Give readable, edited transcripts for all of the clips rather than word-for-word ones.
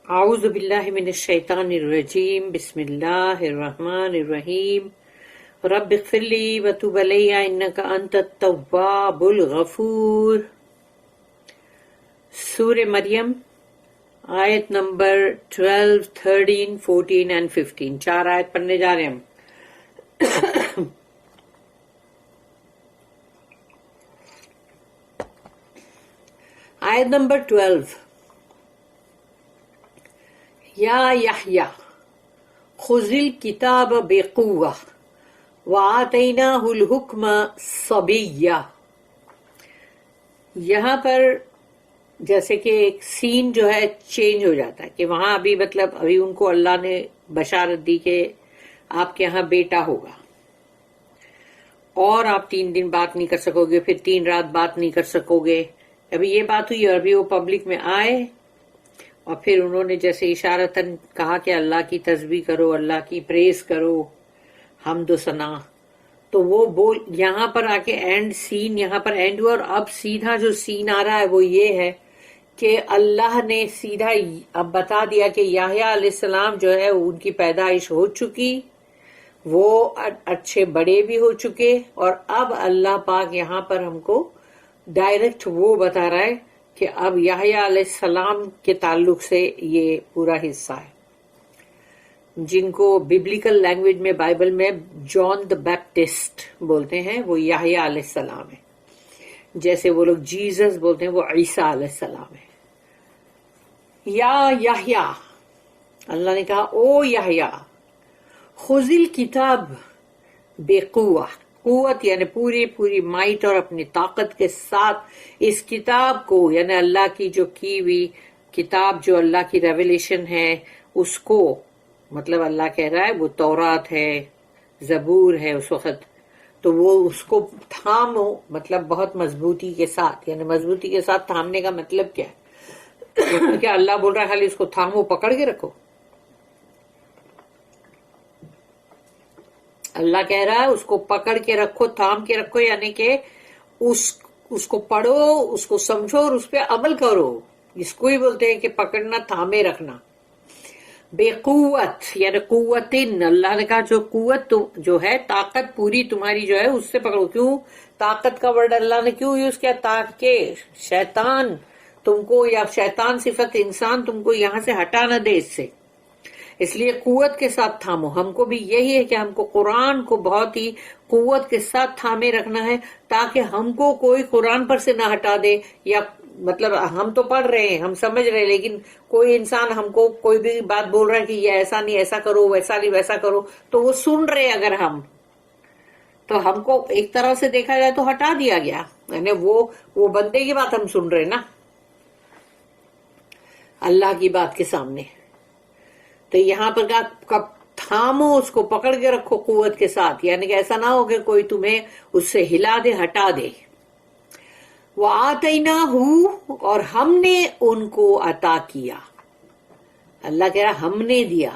اعوذ باللہ من الشیطان الرجیم بسم اللہ الرحمن الرحیم رب اغفر لی وتب علی انک انت التواب الغفور۔ سورہ مریم آیت نمبر 12، 13، 14 and 15، 4 آیت پڑھنے جا رہے ہیں ہم۔ آیت نمبر 12۔ یا یحییٰ خذ الکتاب بقوہ وآتیناہ الحکم صبیہ۔ یہاں پر جیسے کہ ایک سین جو ہے چینج ہو جاتا ہے کہ وہاں ابھی ابھی ان کو اللہ نے بشارت دی کہ آپ کے یہاں بیٹا ہوگا اور آپ 3 دن بات نہیں کر سکو گے، پھر 3 رات بات نہیں کر سکو گے۔ ابھی یہ بات ہوئی اور ابھی وہ پبلک میں آئے اور پھر انہوں نے جیسے اشارتاً کہا کہ اللہ کی تسبیح کرو، اللہ کی پریز کرو، حمد و ثنا، تو وہ یہاں پر آ کے اینڈ سین یہاں پر اینڈ ہوا۔ اور اب سیدھا جو سین آ رہا ہے وہ یہ ہے کہ اللہ نے سیدھا اب بتا دیا کہ یحییٰ علیہ السلام جو ہے ان کی پیدائش ہو چکی، وہ اچھے بڑے بھی ہو چکے، اور اب اللہ پاک یہاں پر ہم کو ڈائریکٹ وہ بتا رہا ہے کہ اب یحییٰ علیہ السلام کے تعلق سے یہ پورا حصہ ہے، جن کو ببلیکل لینگویج میں بائبل میں جان دی بیپٹسٹ بولتے ہیں، وہ یحییٰ علیہ السلام ہے۔ جیسے وہ لوگ جیزس بولتے ہیں، وہ عیسیٰ علیہ السلام ہے۔ یا یحییٰ، اللہ نے کہا او یحییٰ خذ الکتاب بقوہ، قوت یعنی پوری مائٹ اور اپنی طاقت کے ساتھ اس کتاب کو، یعنی اللہ کی جو کی ہوئی کتاب، جو اللہ کی ریویلیشن ہے، اس کو اللہ کہہ رہا ہے وہ تورات ہے، زبور ہے اس وقت، تو وہ اس کو تھامو، بہت مضبوطی کے ساتھ، یعنی مضبوطی کے ساتھ تھامنے کا مطلب کیا ہے؟ کیا اللہ بول رہا ہے خالی اس کو تھامو، پکڑ کے رکھو؟ اللہ کہہ رہا ہے اس کو پکڑ کے رکھو، تھام کے رکھو، یعنی کہ اس کو پڑھو، اس کو سمجھو اور اس پہ عمل کرو۔ اس کو ہی بولتے ہیں کہ پکڑنا، تھامے رکھنا۔ بے قوت یعنی قوتن، اللہ نے کہا جو قوت جو ہے، طاقت پوری تمہاری جو ہے اس سے پکڑو۔ کیوں طاقت کا ورڈ اللہ نے کیوں یوز کیا؟ تاکہ شیطان تم کو، یا شیطان صفت انسان تم کو یہاں سے ہٹا نہ دے اس سے، اس لیے قوت کے ساتھ تھامو۔ ہم کو بھی یہی ہے کہ ہم کو قرآن کو بہت ہی قوت کے ساتھ تھامے رکھنا ہے، تاکہ ہم کو کوئی قرآن پر سے نہ ہٹا دے، یا ہم تو پڑھ رہے ہیں، ہم سمجھ رہے ہیں، لیکن کوئی انسان ہم کو کوئی بھی بات بول رہا ہے کہ یہ ایسا نہیں ایسا کرو، ویسا نہیں ویسا کرو، تو وہ سن رہے اگر ہم، تو ہم کو ایک طرح سے دیکھا جائے تو ہٹا دیا گیا، یعنی وہ بندے کی بات ہم سن رہے نا، اللہ کی بات کے سامنے۔ تو یہاں پر کب تھامو، اس کو پکڑ کے رکھو قوت کے ساتھ، یعنی کہ ایسا نہ ہو کہ کوئی تمہیں اس سے ہلا دے، ہٹا دے۔ وَآتَيْنَاهُ، اور ہم نے ان کو عطا کیا، اللہ کہہ رہا ہم نے دیا،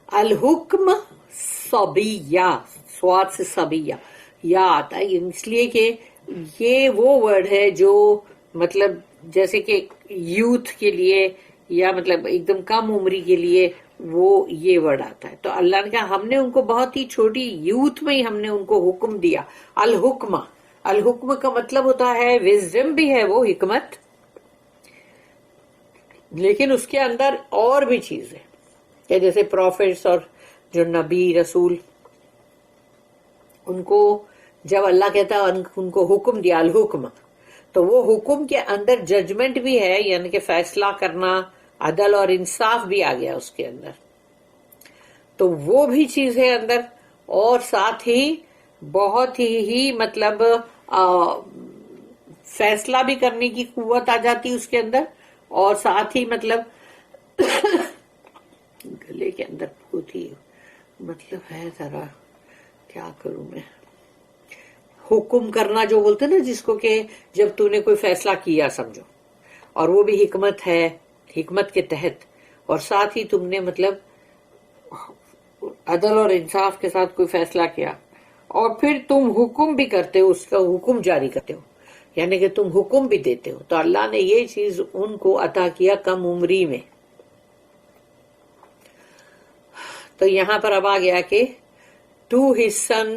الحکم صبیہ، سواد سے صبیہ یا آتا ہے اس لیے کہ یہ وہ ورڈ ہے جو جیسے کہ یوتھ کے لیے یا ایک دم کم عمری کے لیے وہ یہ ورڈ آتا ہے۔ تو اللہ نے کہا ہم نے ان کو بہت ہی چھوٹی یوتھ میں ہی ہم نے ان کو حکم دیا۔ الحکم، الحکم کا مطلب ہوتا ہے وزڈم بھی ہے وہ، حکمت، لیکن اس کے اندر اور بھی چیز ہے کہ جیسے پروفیٹس اور جو نبی رسول، ان کو جب اللہ کہتا ہے ان کو حکم دیا الحکم، تو وہ حکم کے اندر ججمنٹ بھی ہے، یعنی کہ فیصلہ کرنا، عدل اور انصاف بھی آ گیا اس کے اندر، تو وہ بھی چیز ہے اندر، اور ساتھ ہی بہت ہی فیصلہ بھی کرنے کی قوت آ جاتی اس کے اندر، اور ساتھ ہی گلے کے اندر بہت ہی ہے، ذرا کیا کروں میں، حکم کرنا جو بولتے نا جس کو، کہ جب تو نے کوئی فیصلہ کیا سمجھو، اور وہ بھی حکمت ہے، حکمت کے تحت، اور ساتھ ہی تم نے عدل اور انصاف کے ساتھ کوئی فیصلہ کیا، اور پھر تم حکم بھی کرتے ہو، اس کا حکم جاری کرتے ہو، یعنی کہ تم حکم بھی دیتے ہو۔ تو اللہ نے یہ چیز ان کو عطا کیا کم عمری میں، تو یہاں پر اب آ گیا کہ to his son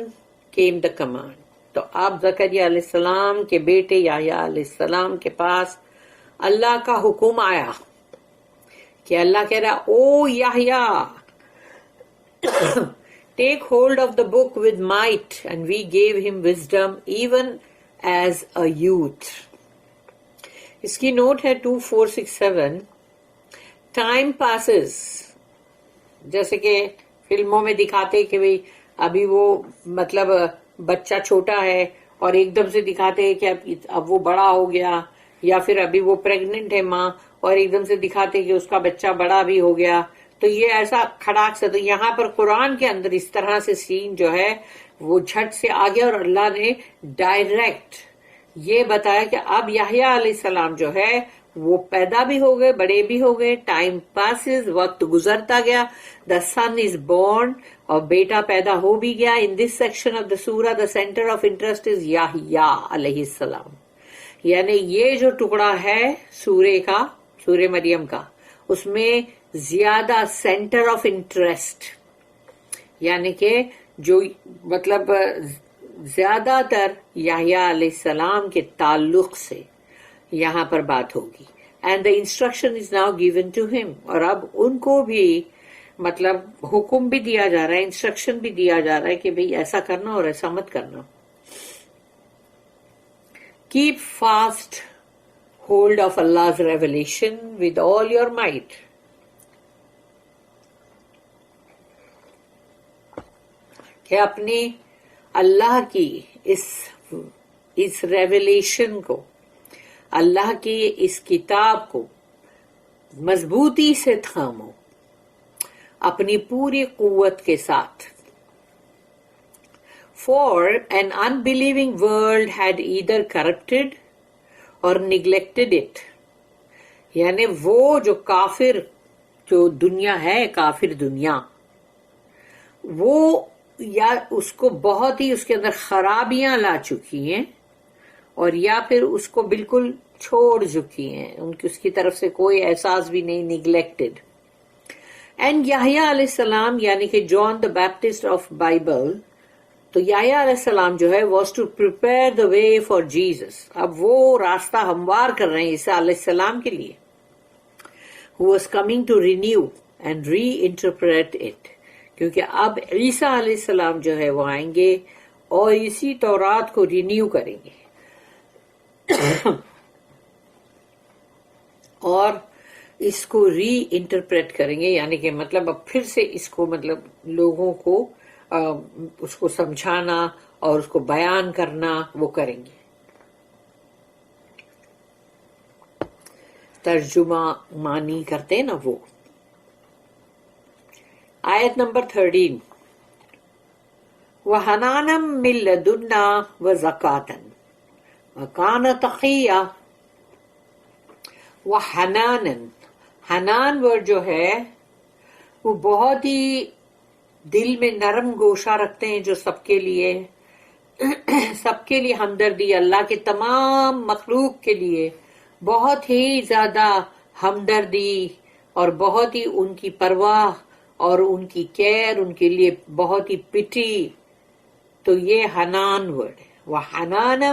came the command. تو اب زکریا علیہ السلام کے بیٹے یحییٰ علیہ السلام کے پاس اللہ کا حکم آیا کہ اللہ کہہ رہا او یحییٰ take hold of the book with might, and we gave him wisdom even as a youth. اس کی نوٹ ہے 2467. ٹائم پاسز، جیسے کہ فلموں میں دکھاتے کہ بھئی ابھی وہ مطلب بچہ چھوٹا ہے اور ایک دم سے دکھاتے کہ اب وہ بڑا ہو گیا، یا پھر ابھی وہ پریگننٹ ہے ماں اور ایک دم سے دکھاتے کہ اس کا بچہ بڑا بھی ہو گیا. تو یہ ایسا کھڑاک سے، تو یہاں پر قرآن کے اندر اس طرح سے سین جو ہے وہ جھٹ سے آ گیا، اور اللہ نے ڈائریکٹ یہ بتایا کہ اب یحییٰ علیہ السلام جو ہے وہ پیدا بھی ہو گئے، بڑے بھی ہو گئے. ٹائم پاسز، وقت گزرتا گیا. دا سن از بورن، اور بیٹا پیدا ہو بھی گیا. ان دس سیکشن آف دا سورہ دا سینٹر آف انٹرسٹ از یحییٰ علیہ السلام. یعنی یہ جو ٹکڑا ہے سورے کا، سورہ مریم کا، اس میں زیادہ سینٹر آف انٹرسٹ، یعنی کہ جو مطلب زیادہ تر یحییٰ علیہ السلام کے تعلق سے یہاں پر بات ہوگی. And the instruction is now given to ہم، اور اب ان کو بھی مطلب حکم بھی دیا جا رہا ہے، انسٹرکشن بھی دیا جا رہا ہے کہ بھئی ایسا کرنا اور ایسا مت کرنا. Cap fast hold of Allah's revelation with all your might. کہ اپنی اللہ کی اس ریویلیشن کو، اللہ کی اس کتاب کو مضبوطی سے تھامو اپنی پوری قوت کے ساتھ. For an unbelieving world had either corrupted or neglected it. یعنی وہ جو کافر جو دنیا ہے، کافر دنیا، وہ یا اس کو بہت ہی اس کے اندر خرابیاں لا چکی ہیں، اور یا پھر اس کو بالکل چھوڑ چکی ہیں، اس کی طرف سے کوئی احساس بھی نہیں، نیگلیکٹڈ. اینڈ یحییٰ علیہ السلام یعنی کہ John the Baptist of Bible, تو یحییٰ علیہ السلام جو ہے was to prepare the way for Jesus. اب وہ راستہ ہموار کر رہے ہیں عیسیٰ علیہ السلام کے لیے. who was coming to renew and reinterpret it. کیونکہ اب عیسیٰ علیہ السلام جو ہے وہ آئیں گے اور اسی تورات کو رینیو کریں گے اور اس کو ری انٹرپریٹ کریں گے، یعنی کہ مطلب اب پھر سے اس کو مطلب لوگوں کو اس کو سمجھانا اور اس کو بیان کرنا وہ کریں گے. ترجمہ مانی کرتے نا وہ. آیت نمبر 13. وَحَنَانًا مِن لَدُنَّا وَزَكَاةً وَكَانَ تَقِيًّا. وَحَنَانًا، حنان ورڈ جو ہے وہ بہت ہی دل میں نرم گوشہ رکھتے ہیں، جو سب کے لیے ہمدردی، اللہ کے تمام مخلوق کے لیے بہت ہی زیادہ ہمدردی اور بہت ہی ان کی پرواہ اور ان کی کیئر، ان کے لیے بہت ہی پٹی. تو یہ حنان ورڈ ہے. وَحَنَانًا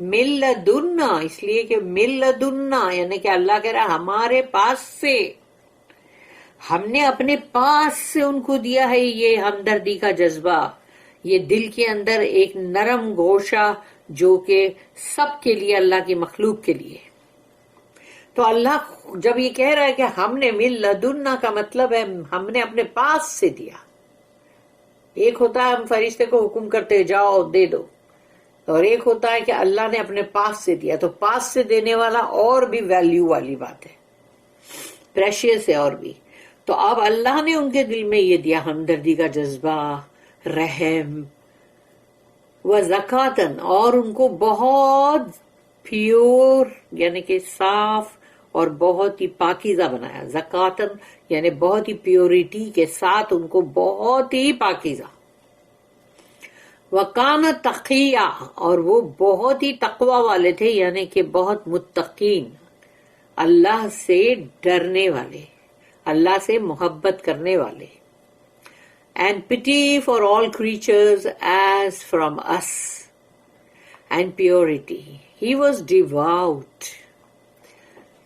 مِن لَدُنَّا، اس لیے کہ مِن لَدُنَّا یعنی کہ اللہ کہہ رہا ہمارے پاس سے، ہم نے اپنے پاس سے ان کو دیا ہے یہ ہمدردی کا جذبہ، یہ دل کے اندر ایک نرم گوشہ جو کہ سب کے لیے، اللہ کی مخلوق کے لیے. تو اللہ جب یہ کہہ رہا ہے کہ ہم نے مِن لَدُنَّا کا مطلب ہے ہم نے اپنے پاس سے دیا. ایک ہوتا ہے ہم فرشتے کو حکم کرتے جاؤ دے دو، اور ایک ہوتا ہے کہ اللہ نے اپنے پاس سے دیا. تو پاس سے دینے والا اور بھی ویلیو والی بات ہے، پریشیس ہے اور بھی. تو اب اللہ نے ان کے دل میں یہ دیا ہمدردی کا جذبہ، رحم، وَزَكَاةً، اور ان کو بہت پیور یعنی کہ صاف اور بہت ہی پاکیزہ بنایا. زکاتن یعنی بہت ہی پیورٹی کے ساتھ ان کو بہت ہی پاکیزہ. وَكَانَ تَقِيًّا، اور وہ بہت ہی تقوی والے تھے، یعنی کہ بہت متقین، اللہ سے ڈرنے والے، اللہ سے محبت کرنے والے. and pity for all creatures as from us, and purity. He was devout.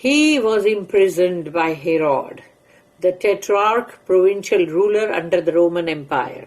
he was imprisoned by Herod, the tetrarch, provincial ruler under the Roman Empire.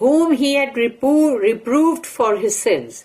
whom he had reproved for his sins,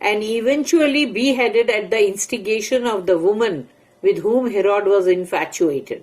and eventually beheaded at the instigation of the woman with whom Herod was infatuated.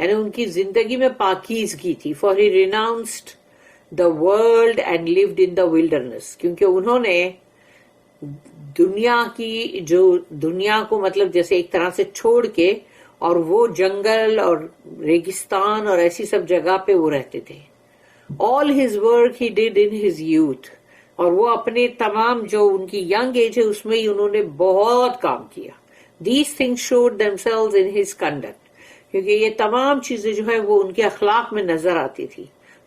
یعنی ان کی زندگی میں پاکیزگی تھی. For he renounced the world and lived in the wilderness, کیونکہ انہوں نے دنیا کو مطلب جیسے ایک طرح سے چھوڑ کے, اور وہ جنگل اور ریگستان اور ایسی سب جگہ پہ وہ رہتے تھے. All his work he did in his youth, اور وہ اپنے تمام جو ان کی ینگ ایج ہے اس میں ہی انہوں نے بہت کام کیا. These things should themselves in his conduct, کیونکہ یہ تمام چیزیں جو ہے وہ ان کے اخلاق میں نظر آتی تھی.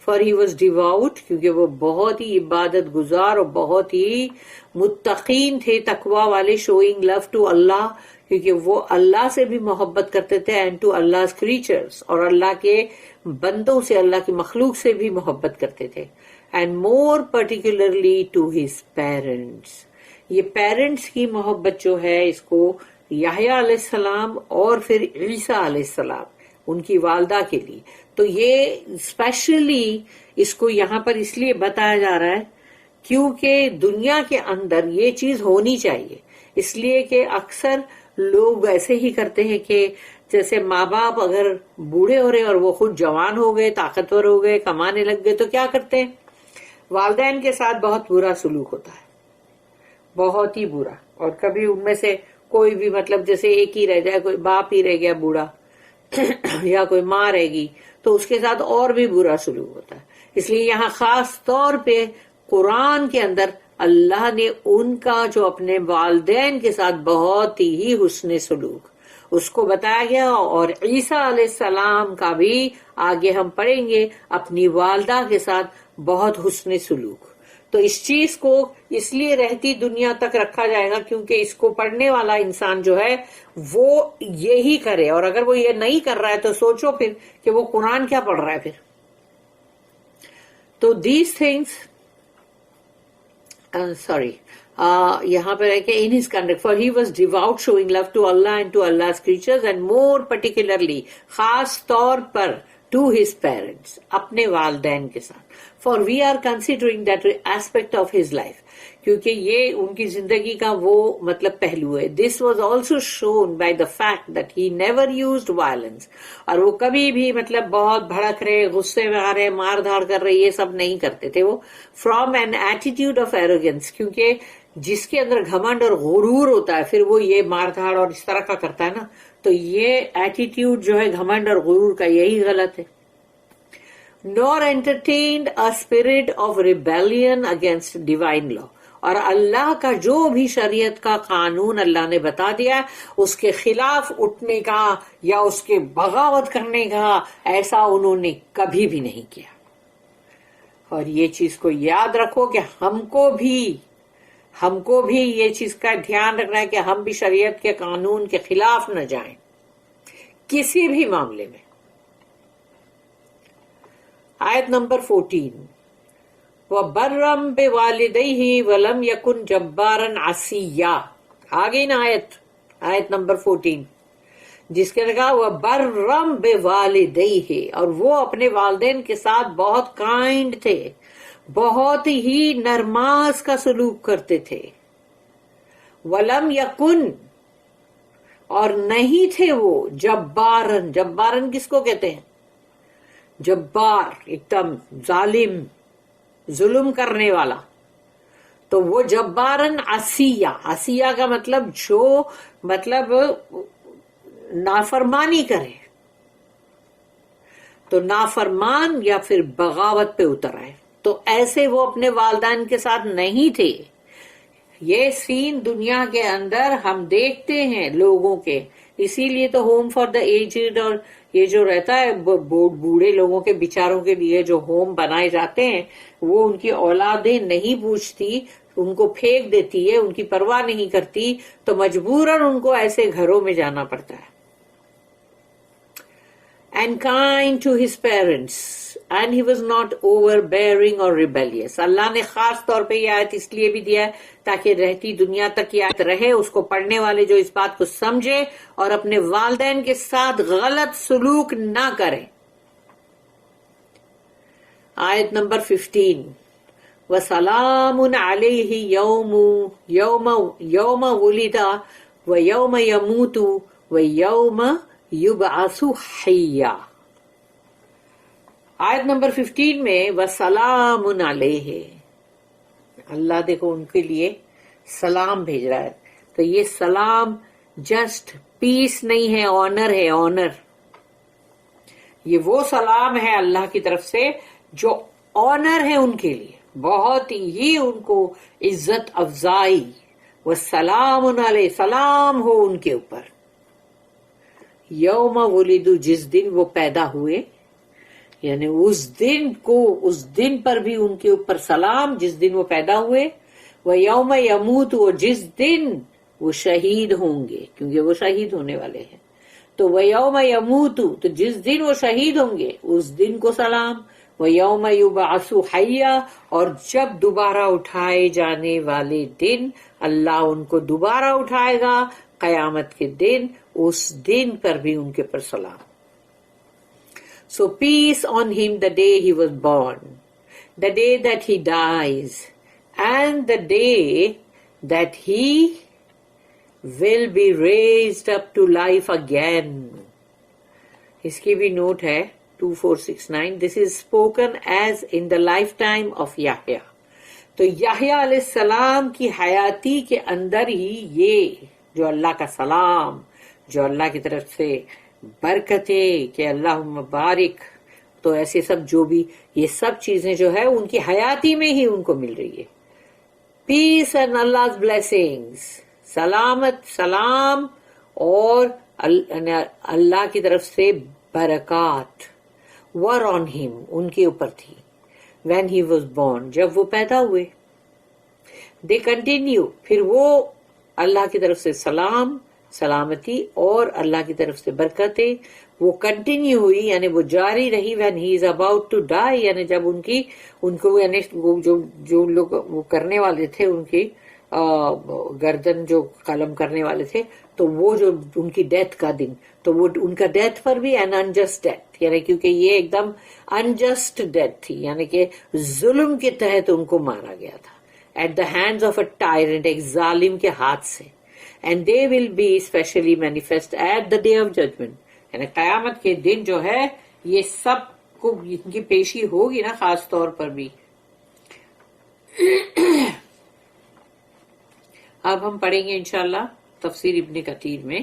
فار ہی واز ڈیواؤٹ, کیونکہ وہ بہت ہی عبادت گزار اور بہت ہی متقین تھے, تقوی والے. شوئنگ لو ٹو اللہ, کیونکہ وہ اللہ سے بھی محبت کرتے تھے, اینڈ ٹو اللہ کریچرز, اور اللہ کے بندوں سے, اللہ کی مخلوق سے بھی محبت کرتے تھے. And more particularly to his parents. یہ پیرنٹس کی محبت جو ہے اس کو یحییٰ علیہ السلام اور پھر عیسیٰ علیہ السلام ان کی والدہ کے لیے, تو یہ اسپیشلی اس کو یہاں پر اس لیے بتایا جا رہا ہے کیونکہ دنیا کے اندر یہ چیز ہونی چاہیے. اس لیے کہ اکثر لوگ ایسے ہی کرتے ہیں کہ جیسے ماں باپ اگر بوڑھے ہو رہے اور وہ خود جوان ہو گئے, طاقتور ہو گئے, کمانے لگ گئے, تو کیا کرتے ہیں, والدین کے ساتھ بہت برا سلوک ہوتا ہے, بہت ہی برا. اور کبھی ان میں سے کوئی بھی مطلب جیسے ایک ہی رہ جائے, کوئی باپ ہی رہ گیا بوڑھا یا کوئی ماں رہ گئی, تو اس کے ساتھ اور بھی برا سلوک ہوتا ہے. اس لیے یہاں خاص طور پہ قرآن کے اندر اللہ نے ان کا جو اپنے والدین کے ساتھ بہت ہی حسن سلوک اس کو بتایا گیا, اور عیسیٰ علیہ السلام کا بھی آگے ہم پڑھیں گے اپنی والدہ کے ساتھ بہت حسن سلوک. تو اس چیز کو اس لیے رہتی دنیا تک رکھا جائے گا کیونکہ اس کو پڑھنے والا انسان جو ہے وہ یہی کرے, اور اگر وہ یہ نہیں کر رہا ہے تو سوچو پھر کہ وہ قرآن کیا پڑھ رہا ہے پھر. تو دیز تھنگس یہاں پر ہے کہ in his conduct, for he was devout, showing love to Allah and to Allah's creatures, and more particularly خاص طور پر to his parents, اپنے والدین کے ساتھ. For we are considering that aspect of his life, کیونکہ یہ ان کی زندگی کا وہ مطلب پہلو ہے. This was also shown by the fact that he never used violence, اور وہ کبھی بھی مطلب بہت بھڑک رہے, غصے میں آ رہے, مار دھاڑ کر رہے, یہ سب نہیں کرتے تھے وہ. From an attitude of arrogance, کیونکہ جس کے اندر گھمنڈ اور غرور ہوتا ہے پھر وہ یہ مار دھاڑ اور اس طرح کا کرتا ہے نا, تو یہ ایٹیٹیوڈ جو ہے گھمنڈ اور غرور کا یہی غلط ہے. nor entertained a spirit of rebellion against divine law, اور اللہ کا جو بھی شریعت کا قانون اللہ نے بتا دیا اس کے خلاف اٹھنے کا یا اس کے بغاوت کرنے کا ایسا انہوں نے کبھی بھی نہیں کیا. اور یہ چیز کو یاد رکھو کہ ہم کو بھی یہ چیز کا دھیان رکھنا ہے کہ ہم بھی شریعت کے قانون کے خلاف نہ جائیں کسی بھی معاملے میں. آیت نمبر 14, وَبَرًّا بِوَالِدَيْهِ وَلَمْ يَكُنْ جَبَّارًا عَصِيًّا. آگے نا آیت نمبر 14 جس کے لگا وَبَرًّا بِوَالِدَيْهِ, اور وہ اپنے والدین کے ساتھ بہت کائنڈ تھے, بہت ہی نرماز کا سلوک کرتے تھے. وَلَمْ يَكُنْ, اور نہیں تھے وہ جبارن کس کو کہتے ہیں, جبار ایک دم ظالم ظلم کرنے والا. تو وہ جبارن عصیہ کا مطلب جو مطلب نافرمانی کرے, تو نافرمان یا پھر بغاوت پہ اتر آئے, تو ایسے وہ اپنے والدین کے ساتھ نہیں تھے. یہ سین دنیا کے اندر ہم دیکھتے ہیں لوگوں کے, اسی لیے تو ہوم فار دا ایجڈ اور یہ جو رہتا ہے بوڑھے لوگوں کے بیچاروں کے لیے جو ہوم بنائے جاتے ہیں وہ ان کی اولادیں نہیں پوچھتی, ان کو پھینک دیتی ہے, ان کی پرواہ نہیں کرتی, تو مجبوراً ان کو ایسے گھروں میں جانا پڑتا ہے. And kind to his parents, and he was not overbearing or rebellious. اللہ نے خاص طور پہ یہ آیت اس لیے بھی دیا ہے تاکہ رہتی دنیا تک یہ آیت رہے, اس کو پڑھنے والے جو اس بات کو سمجھے اور اپنے والدین کے ساتھ غلط سلوک نہ کریں. آیت نمبر 15, وَسَلَامٌ عَلَيْهِ يَوْمَ وُلِدَ وَيَوْمَ يَمُوتُ وَيَوْمَ يُبْعَثُ حَيًّا. آیت نمبر 15 میں وَسَلَامٌ عَلَيْهِ، اللہ دیکھو ان کے لیے سلام بھیج رہا ہے. تو یہ سلام جسٹ پیس نہیں ہے، آنر ہے، آنر. یہ وہ سلام ہے اللہ کی طرف سے جو آنر ہے ان کے لیے، بہت ہی ان کو عزت افزائی. وَسَلَامٌ عَلَيْهِ، سلام ہو ان کے اوپر. یوم ولدوا، جس دن وہ پیدا ہوئے، یعنی اس دن کو، اس دن پر بھی ان کے اوپر سلام جس دن وہ پیدا ہوئے. وَيَوْمَ يَمُوتُ، اور جس دن وہ شہید ہوں گے، کیونکہ وہ شہید ہونے والے ہیں. تو وَيَوْمَ يَمُوتُ، تو جس دن وہ شہید ہوں گے اس دن کو سلام. وَيَوْمَ يُبْعَثُ حَيًّا، اور جب دوبارہ اٹھائے جانے والے دن اللہ ان کو دوبارہ اٹھائے گا قیامت کے دن، اس دن پر بھی ان کے پر سلام. So peace on him the day he was born, the day that he dies, and the day that he will be raised up to life again. اس کی بھی نوٹ ہے 2469. This is spoken as in the lifetime of Yahya. تو یحییٰ علیہ السلام کی حیاتی کے اندر ہی یہ جو اللہ کا سلام، جو اللہ کی طرف سے برکتیں کہ اللہم بارک، تو ایسے سب جو بھی یہ سب چیزیں جو ہے ان کی حیاتی میں ہی ان کو مل رہی ہے. پیس اینڈ Allah's blessings، سلامت، سلام اور اللہ کی طرف سے برکات. were on him، ان کے اوپر تھی. when he was born، جب وہ پیدا ہوئے. they continue، پھر وہ اللہ کی طرف سے سلام، سلامتی اور اللہ کی طرف سے برکتیں وہ کنٹینیو ہوئی، یعنی وہ جاری رہی. when he is about to die، یعنی جب ان کو یعنی جو لوگ وہ کرنے والے تھے، ان کی گردن جو قلم کرنے والے تھے، تو وہ جو ان کی ڈیتھ کا دن، تو وہ ان کا ڈیتھ پر بھی an unjust death، یعنی کیونکہ یہ ایک دم انجسٹ ڈیتھ تھی، یعنی کہ ظلم کے تحت ان کو مارا گیا تھا. at the hands of a tyrant، ایک ظالم کے ہاتھ سے. and they will be specially manifest at the day of judgment، یعنی قیامت کے دن جو ہے یہ سب کو ان کی پیشی ہوگی نا، خاص طور پر بھی. اب ہم پڑھیں گے انشاءاللہ تفسیر ابن کثیر میں